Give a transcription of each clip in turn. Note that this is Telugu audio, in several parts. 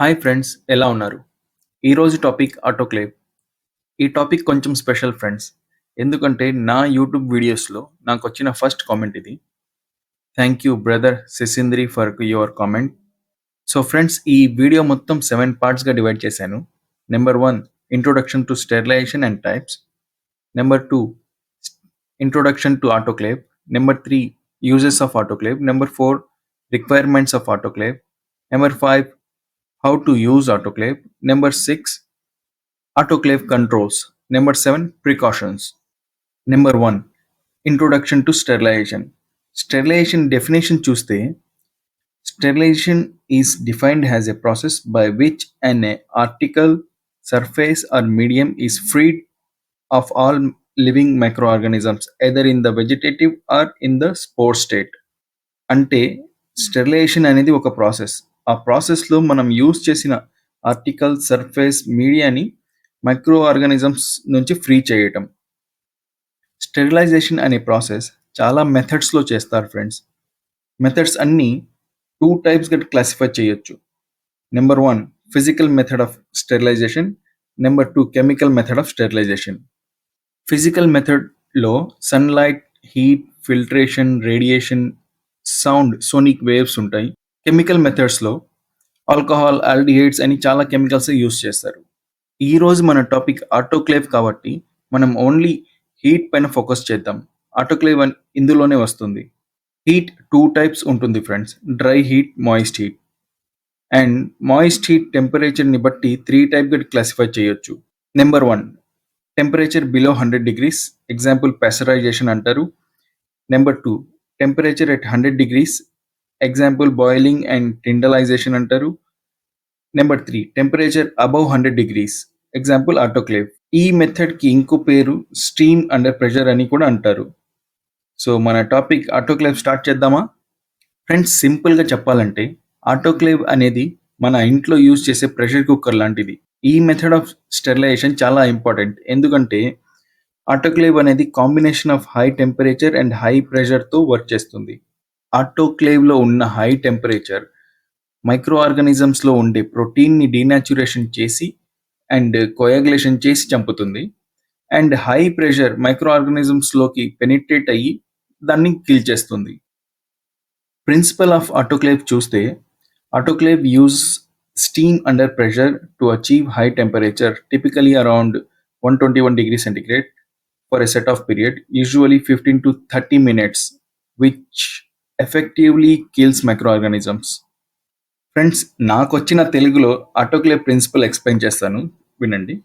హాయ్ ఫ్రెండ్స్, ఎలా ఉన్నారు? ఈరోజు టాపిక్ ఆటోక్లేవ్. ఈ టాపిక్ కొంచెం స్పెషల్ ఫ్రెండ్స్. ఎందుకంటే నా యూట్యూబ్ వీడియోస్‌లో నాకొచ్చిన ఫస్ట్ కామెంట్ ఇది. Thank you brother Sisindri for your comment. So friends, ఈ వీడియో మొత్తం 7 పార్ట్స్‌గా డివైడ్ చేశాను. Number 1, introduction to sterilisation and types. Number 2, introduction to autoclave. Number 3, uses of autoclave. Number 4, requirements of autoclave. Number 5, how to use autoclave. Number 6, autoclave controls. Number 7, precautions. Number 1, introduction to sterilization. Sterilization definition చూస్తే sterilization is defined as a process by which an article, surface or medium is freed of all living microorganisms either in the vegetative or in the spore state. అంటే స్టెరిలైజేషన్ అనేది ఒక ప్రాసెస్. ఆ ప్రాసెస్‌లో మనం యూజ్ చేసిన ఆర్టికల్, సర్ఫేస్, మీడియాని మైక్రో ఆర్గానిజమ్స్ నుంచి ఫ్రీ చేయటం. స్టెరిలైజేషన్ అనే ప్రాసెస్ చాలా మెథడ్స్‌లో చేస్తారు ఫ్రెండ్స్. మెథడ్స్ అన్నీ 2 టైప్స్‌గా క్లాసిఫై చేయొచ్చు. Number 1, physical method of sterilization. Number 2, chemical method of sterilization. Physical మెథడ్‌లో sunlight, heat, filtration, radiation, sound, sonic waves ఉంటాయి. కెమికల్ మెథడ్స్‌లో ఆల్కహాల్, ఆల్డిహైడ్స్ అని చాలా కెమికల్స్ యూజ్ చేస్తారు. ఈరోజు మన టాపిక్ ఆటోక్లేవ్ కాబట్టి మనం ఓన్లీ హీట్ పైన ఫోకస్ చేద్దాం. ఆటోక్లేవ్ ఇందులోనే వస్తుంది. హీట్ 2 టైప్స్ ఉంటుంది friends. Dry heat, moist heat. And moist heat టెంపరేచర్‌ని బట్టి 3 టైప్‌గా క్లాసిఫై చేయొచ్చు. Number 1, temperature below 100 degrees. Example pasteurization అంటారు. Number 2, temperature at 100 degrees. Example boiling and tyndallization అంటారు. Number 3, temperature above 100 degrees. Example autoclave. ఈ మెథడ్‌కి ఇంకో పేరు స్టీమ్ అండర్ ప్రెషర్ అని కూడా అంటారు. సో మన టాపిక్ ఆటోక్లేవ్ స్టార్ట్ చేద్దామా? ఫ్రెండ్స్, సింపుల్‌గా చెప్పాలంటే ఆటోక్లేవ్ అనేది మన ఇంట్లో యూజ్ చేసే ప్రెషర్ కుక్కర్ లాంటిది. ఈ మెథడ్ ఆఫ్ స్టెరిలైజేషన్ చాలా ఇంపార్టెంట్. ఎందుకంటే ఆటోక్లేవ్ అనేది combination of high temperature and high ప్రెషర్‌తో వర్క్ చేస్తుంది. ఆటోక్లేవ్‌లో ఉన్న హై టెంపరేచర్ మైక్రో ఆర్గానిజమ్స్‌లో ఉండే ప్రోటీన్‌ని డీనాచురేషన్ చేసి అండ్ కోయాగులేషన్ చేసి చంపుతుంది. అండ్ హై ప్రెషర్ మైక్రో ఆర్గానిజమ్స్‌లోకి పెనిట్రేట్ అయ్యి దాన్ని కిల్ చేస్తుంది. ప్రిన్సిపల్ ఆఫ్ ఆటోక్లేవ్ చూస్తే autoclave use steam under pressure to achieve high temperature, typically around 121 degrees centigrade for a set of period, usually 15 to 30 minutes, which effectively kills microorganisms. Friends, నాకొచ్చిన తెలుగులో ఆటోక్లేవ్ ప్రిన్సిపల్ ఎక్స్‌ప్లెయిన్ చేస్తాను, వినండి.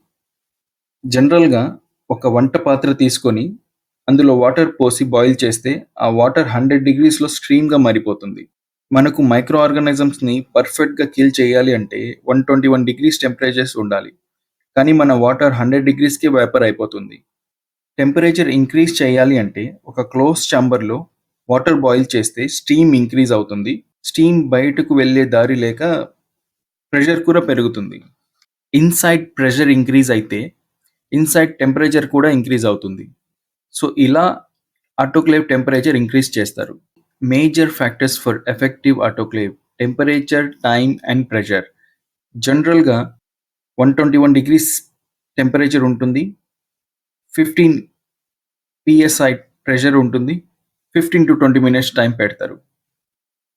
జనరల్‌గా ఒక వంట పాత్ర తీసుకొని అందులో వాటర్ పోసి బాయిల్ చేస్తే ఆ వాటర్ 100 డిగ్రీస్‌లో స్ట్రీమ్‌గా మారిపోతుంది. మనకు మైక్రో ఆర్గానిజమ్స్‌ని పర్ఫెక్ట్‌గా కిల్ చేయాలి అంటే 121 డిగ్రీస్ టెంపరేచర్స్ ఉండాలి. కానీ మన వాటర్ 100 డిగ్రీస్‌కే వేపర్ అయిపోతుంది. టెంపరేచర్ ఇంక్రీజ్ చేయాలి అంటే ఒక క్లోజ్ ఛాంబర్‌లో వాటర్ బాయిల్ చేస్తే స్టీమ్ ఇంక్రీజ్ అవుతుంది. స్టీమ్ బయటకు వెళ్ళే దారి లేక ప్రెషర్ కూడా పెరుగుతుంది. ఇన్‌సైడ్ ప్రెషర్ ఇంక్రీజ్ అయితే ఇన్‌సైడ్ టెంపరేచర్ కూడా ఇంక్రీజ్ అవుతుంది. సో ఇలా ఆటోక్లేవ్ టెంపరేచర్ ఇంక్రీజ్ చేస్తారు. Major factors for effective autoclave: temperature, time and pressure. జనరల్‌గా 121 డిగ్రీస్ టెంపరేచర్ ఉంటుంది. 15 PSI ప్రెషర్ ఉంటుంది. 15-20 మినిట్స్ టైం పెడతారు.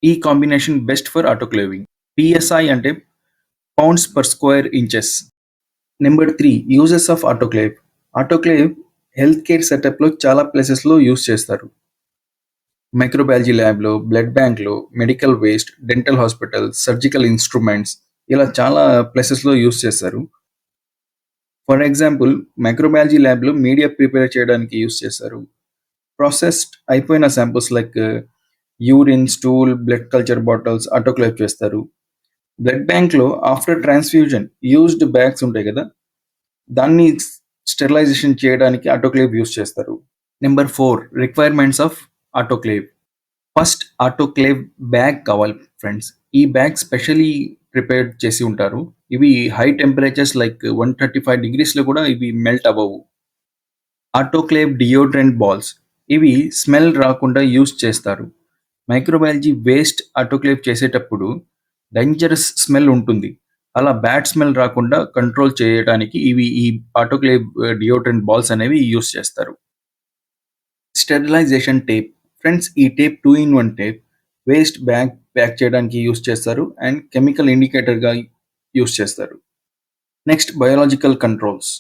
ఈ combination best for autoclaving. PSI అంటే pounds per square inches. Number 3, uses of autoclave. Autoclave health care సెటప్‌లో చాలా ప్లేసెస్‌లో యూజ్ చేస్తారు. మైక్రోబయాలజీ ల్యాబ్‌లో, బ్లడ్ బ్యాంక్‌లో, medical waste, dental hospital, surgical instruments ఇలా చాలా ప్లేసెస్‌లో యూజ్ చేస్తారు. ఫర్ ఎగ్జాంపుల్ మైక్రోబయాలజీ ల్యాబ్‌లో మీడియా ప్రిపేర్ చేయడానికి యూజ్ చేస్తారు. ప్రాసెస్డ్ అయిపోయిన samples like urine, stool, blood culture bottles autoclave చేస్తారు. బ్లడ్ బ్యాంక్‌లో ఆఫ్టర్ ట్రాన్స్‌ఫ్యూజన్ యూజ్డ్ బ్యాగ్స్ ఉంటాయి కదా! దాన్ని స్టెరిలైజేషన్ చేయడానికి ఆటోక్లేవ్ యూజ్ చేస్తారు. Number 4, requirements of autoclave. First autoclave bag కావాలి ఫ్రెండ్స్. ఈ బ్యాగ్ స్పెషల్లీ ప్రిపేర్డ్ చేసి ఉంటారు. ఇవి హై టెంపరేచర్స్ లైక్ 135 డిగ్రీస్‌లో కూడా ఇవి మెల్ట్ అవ్వవు. Autoclave deodorant balls. ఇవి స్మెల్ రాకుండా యూజ్ చేస్తారు. మైక్రోబయాలజీ వేస్ట్ ఆటోక్లేవ్ చేసేటప్పుడు డేంజరస్ స్మెల్ ఉంటుంది. అలా బ్యాడ్ స్మెల్ రాకుండా కంట్రోల్ చేయడానికి ఈ ఆటోక్లేవ్ డియోడ్రెంట్ బాల్స్ అనేవి యూస్ చేస్తారు. Sterilisation tape. ఫ్రెండ్స్, ఈ tape 2-in-1 tape. Waste bag pack చేయడానికి యూస్ చేస్తారు అండ్ కెమికల్ ఇండికేటర్గా యూస్ చేస్తారు. Next, biological controls.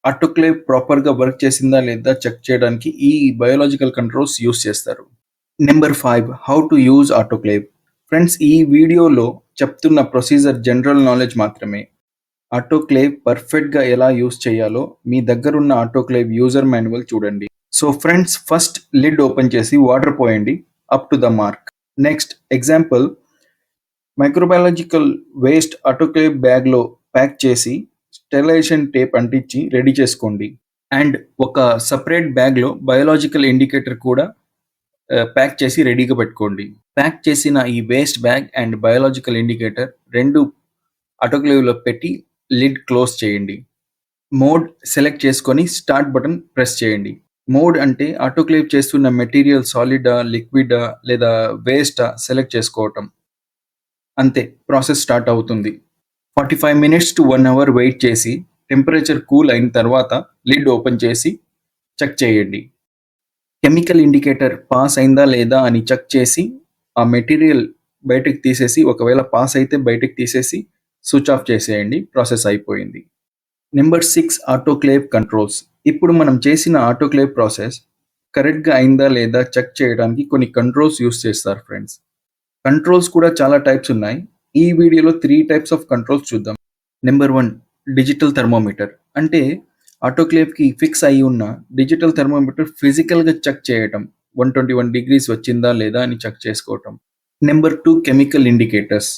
ఆటోక్లేవ్ ప్రాపర్గా వర్క్ చేసిందా లేదా చెక్ చేయడానికి ఈ బయోలాజికల్ కంట్రోల్స్ యూస్ చేస్తారు. Number 5, how to use autoclave. Friends, ఈ వీడియోలో చెప్తున్న ప్రొసీజర్ జనరల్ నాలెడ్జ్ మాత్రమే. ఆటోక్లేవ్ పర్ఫెక్ట్గా ఎలా యూస్ చేయాలో మీ దగ్గరున్న ఆటోక్లేవ్ యూజర్ మాన్యువల్ చూడండి. So friends, first lid open చేసి వాటర్ పోయండి up to the mark. Next example, microbiological waste autoclave బ్యాగ్లో ప్యాక్ చేసి స్టెరిలైజేషన్ టేప్ అంటించి రెడీ చేసుకోండి. అండ్ ఒక సపరేట్ బ్యాగ్లో బయోలాజికల్ ఇండికేటర్ కూడా ప్యాక్ చేసి రెడీగా పెట్టుకోండి. ప్యాక్ చేసిన ఈ waste bag and biological indicator రెండు ఆటోక్లేవ్లో పెట్టి లిడ్ క్లోజ్ చేయండి. మోడ్ సెలెక్ట్ చేసుకొని స్టార్ట్ బటన్ ప్రెస్ చేయండి. మోడ్ అంటే ఆటోక్లేవ్ చేస్తున్న మెటీరియల్ సాలిడా, లిక్విడా లేదా వేస్టా సెలెక్ట్ చేసుకోవటం. అంతే, ప్రాసెస్ స్టార్ట్ అవుతుంది. 45 minutes to 1 hour వెయిట్ చేసి టెంపరేచర్ కూల్ అయిన తర్వాత లిడ్ ఓపెన్ చేసి చెక్ చేయండి. కెమికల్ ఇండికేటర్ పాస్ అయిందా లేదా అని చెక్ చేసి ఆ మెటీరియల్ బయటకు తీసేసి, ఒకవేళ పాస్ అయితే బయటకు తీసేసి స్విచ్ ఆఫ్ చేసేయండి. ప్రాసెస్ అయిపోయింది. Number 6, autoclave controls. ఇప్పుడు మనం చేసిన ఆటోక్లేవ్ ప్రాసెస్ కరెక్ట్గా అయిందా లేదా చెక్ చేయడానికి కొన్ని కంట్రోల్స్ యూస్ చేస్తారు ఫ్రెండ్స్. కంట్రోల్స్ కూడా చాలా టైప్స్ ఉన్నాయి. ఈ వీడియోలో 3 types ఆఫ్ కంట్రోల్స్ చూద్దాం. Number 1, digital thermometer. అంటే ఆటోక్లేవ్కి ఫిక్స్ అయి ఉన్న డిజిటల్ థర్మోమీటర్ ఫిజికల్గా చెక్ చేయటం, 121 degrees వచ్చిందా లేదా అని చెక్ చేసుకోవటం. Number 2, chemical indicators.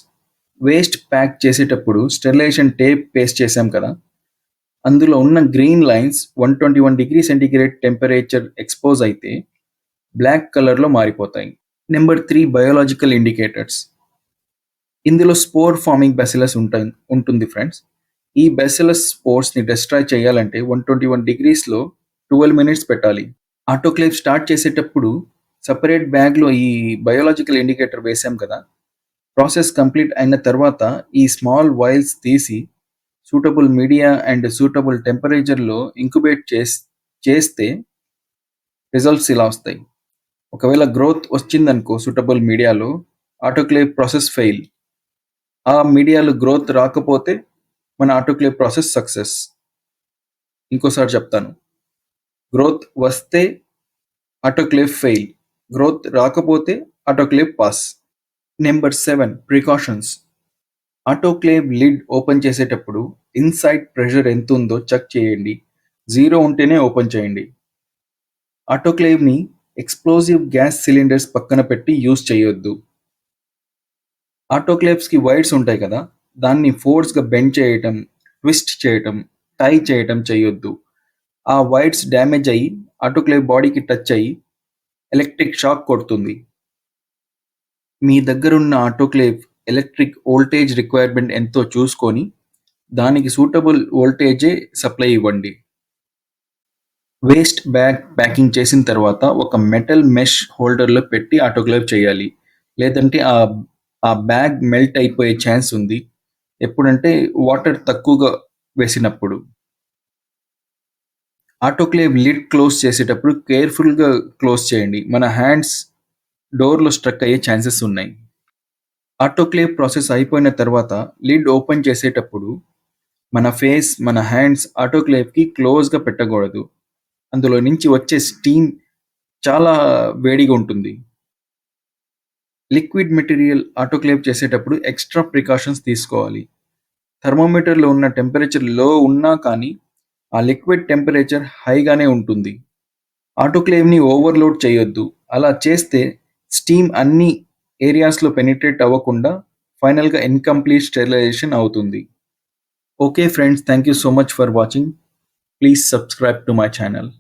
Waste pack చేసేటప్పుడు స్టెరిలైజేషన్ టేప్ పేస్ట్ చేసాం కదా, అందులో ఉన్న green lines 121 degrees centigrade temperature expose అయితే బ్లాక్ కలర్లో మారిపోతాయి. Number 3, biological indicators. ఇందులో స్పోర్ ఫార్మింగ్ బెసిలస్ ఉంటుంది ఫ్రెండ్స్. ఈ బెసిలస్ స్పోర్స్ని డిస్ట్రాయ్ చేయాలంటే 121 degreesలో 12 minutes పెట్టాలి. ఆటోక్లేవ్ స్టార్ట్ చేసేటప్పుడు సపరేట్ బ్యాగ్లో ఈ బయోలాజికల్ ఇండికేటర్ వేసాం కదా, ప్రాసెస్ కంప్లీట్ అయిన తర్వాత ఈ స్మాల్ వైల్స్ తీసి సూటబుల్ మీడియా అండ్ సూటబుల్ టెంపరేచర్లో ఇంక్యుబేట్ చేస్తే రిజల్ట్స్ ఇలా వస్తాయి. ఒకవేళ గ్రోత్ వచ్చిందనుకో సూటబుల్ మీడియాలో, ఆటోక్లేవ్ ప్రాసెస్ ఫెయిల్. ఆ మీడియాలో గ్రోత్ రాకపోతే మన ఆటోక్లేవ్ ప్రాసెస్ సక్సెస్. ఇంకోసారి చెప్తాను, గ్రోత్ వస్తే ఆటోక్లేవ్ ఫెయిల్, గ్రోత్ రాకపోతే autoclave pass. Number 7, precautions. Autoclave lid open చేసేటప్పుడు ఇన్సైడ్ ప్రెషర్ ఎంత ఉందో చెక్ చేయండి. 0 ఉంటేనే ఓపెన్ చేయండి. ఆటోక్లేవ్ని ఎక్స్ప్లోజివ్ గ్యాస్ సిలిండర్స్ పక్కన పెట్టి యూజ్ చేయొద్దు. ఆటోక్లేవ్స్కి వైర్స్ ఉంటాయి కదా, దాన్ని ఫోర్స్గా బెండ్ చేయటం, ట్విస్ట్ చేయటం, టై చేయటం చేయొద్దు. ఆ వైర్స్ డ్యామేజ్ అయ్యి ఆటోక్లేవ్ బాడీకి టచ్ అయ్యి ఎలక్ట్రిక్ షాక్ కొడుతుంది. మీ దగ్గరున్న ఆటోక్లేవ్ ఎలక్ట్రిక్ వోల్టేజ్ రిక్వైర్మెంట్ ఎంతో చూసుకొని దానికి సూటబుల్ వోల్టేజే సప్లై ఇవ్వండి. వేస్ట్ బ్యాగ్ ప్యాకింగ్ చేసిన తర్వాత ఒక మెటల్ మెష్ హోల్డర్లో పెట్టి ఆటోక్లేవ్ చేయాలి. లేదంటే ఆ బ్యాగ్ మెల్ట్ అయిపోయే ఛాన్స్ ఉంది. ఎప్పుడంటే వాటర్ తక్కువగా వేసినప్పుడు. ఆటోక్లేవ్ లిడ్ క్లోజ్ చేసేటప్పుడు కేర్ఫుల్గా క్లోజ్ చేయండి. మన హ్యాండ్స్ డోర్లో స్ట్రక్ అయ్యే ఛాన్సెస్ ఉన్నాయి. ఆటోక్లేవ్ ప్రాసెస్ అయిపోయిన తర్వాత లిడ్ ఓపెన్ చేసేటప్పుడు మన ఫేస్, మన హ్యాండ్స్ ఆటోక్లేవ్కి క్లోజ్గా పెట్టకూడదు. అందులో నుంచి వచ్చే స్టీమ్ చాలా వేడిగా ఉంటుంది. లిక్విడ్ మెటీరియల్ ఆటోక్లేవ్ చేసేటప్పుడు ఎక్స్ట్రా ప్రికాషన్స్ తీసుకోవాలి. థర్మోమీటర్లో ఉన్న టెంపరేచర్ లో ఉన్నా కానీ ఆ లిక్విడ్ టెంపరేచర్ హైగానే ఉంటుంది. ఆటోక్లేవ్ని ఓవర్లోడ్ చేయొద్దు. అలా చేస్తే స్టీమ్ అన్ని ఏరియాస్లో పెనిట్రేట్ అవ్వకుండా ఫైనల్గా ఇన్కంప్లీట్ స్టెరిలైజేషన్ అవుతుంది. Okay friends, thank you so much for watching. Please subscribe to my channel.